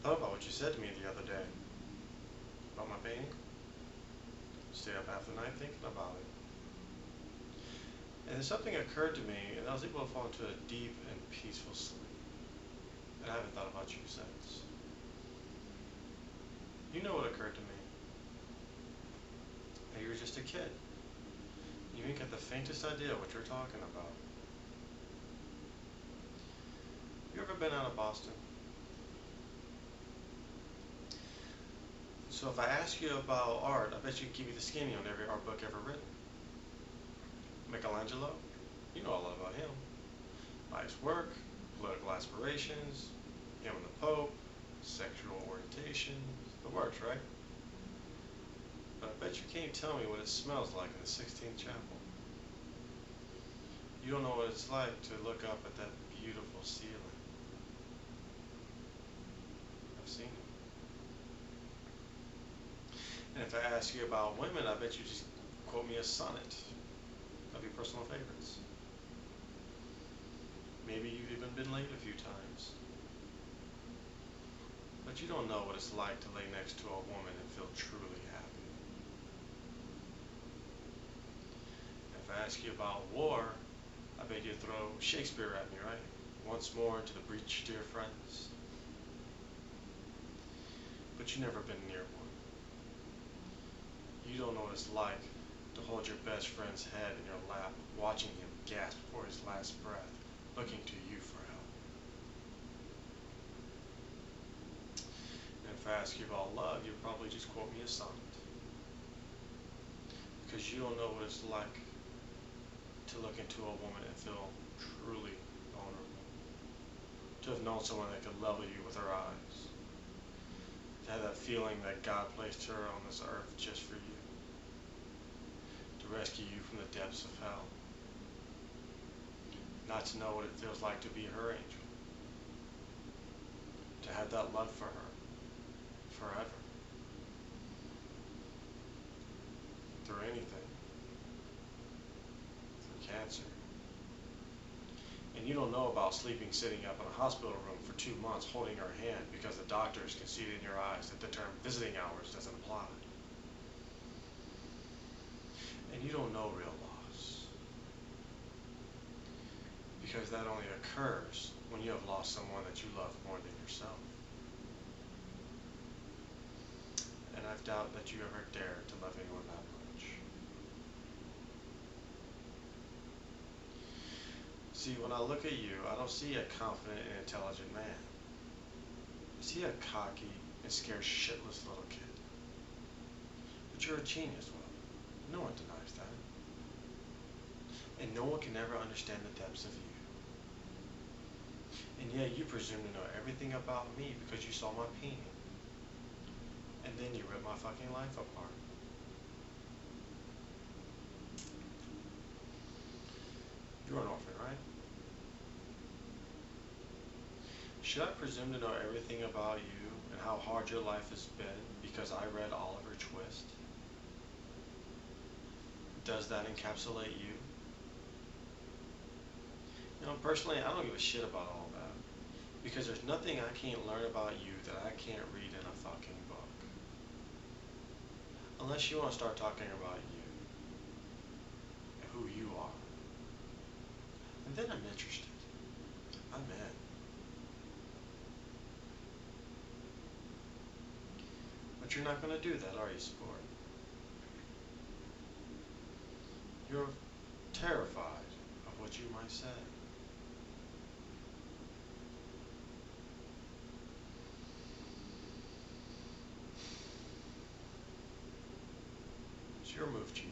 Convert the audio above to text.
Thought about what you said to me the other day about my painting. Stayed up half the night thinking about it. And then something occurred to me, and I was able to fall into a deep and peaceful sleep. And I haven't thought about you since. You know what occurred to me. That you were just a kid. You didn't get the faintest idea what you're talking about. You ever been out of Boston? So if I ask you about art, I bet you could give me the skinny on every art book ever written. Michelangelo? You know a lot about him. Life's work, political aspirations, him and the Pope, sexual orientation, the works, right? But I bet you can't tell me what it smells like in the 16th chapel. You don't know what it's like to look up at that beautiful ceiling. I've seen it. And if I ask you about women, I bet you just quote me a sonnet of your personal favorites. Maybe you've even been late a few times. But you don't know what it's like to lay next to a woman and feel truly happy. If I ask you about war, I bet you'd throw Shakespeare at me, right? Once more into the breach, dear friends. But you've never been near one. You don't know what it's like to hold your best friend's head in your lap, watching him gasp for his last breath, looking to you for help. And if I ask you about love, you'd probably just quote me a sonnet. Because you don't know what it's like to look into a woman and feel truly vulnerable. To have known someone that could level you with her eyes. To have that feeling that God placed her on this earth just for you. To rescue you from the depths of hell. Not to know what it feels like to be her angel. To have that love for her forever. Through anything. Through cancer. And you don't know about sleeping sitting up in a hospital room for 2 months holding her hand because the doctors can see it in your eyes that the term visiting hours doesn't apply. And you don't know real loss. Because that only occurs when you have lost someone that you love more than yourself. And I doubt that you ever dared to love anyone that much. See, when I look at you, I don't see a confident and intelligent man. I see a cocky and scared shitless little kid. But you're a genius, Will. No one denies that. And no one can ever understand the depths of you. And yet you presume to know everything about me because you saw my painting. And then you ripped my fucking life apart. You're an orphan, right? Should I presume to know everything about you and how hard your life has been because I read Oliver Twist? Does that encapsulate you? You know, personally, I don't give a shit about all that. Because there's nothing I can't learn about you that I can't read in a fucking book. Unless you want to start talking about you. And who you are. And then I'm interested. I'm in. But you're not going to do that, are you, sport? You're terrified of what you might say. It's your move, Chief.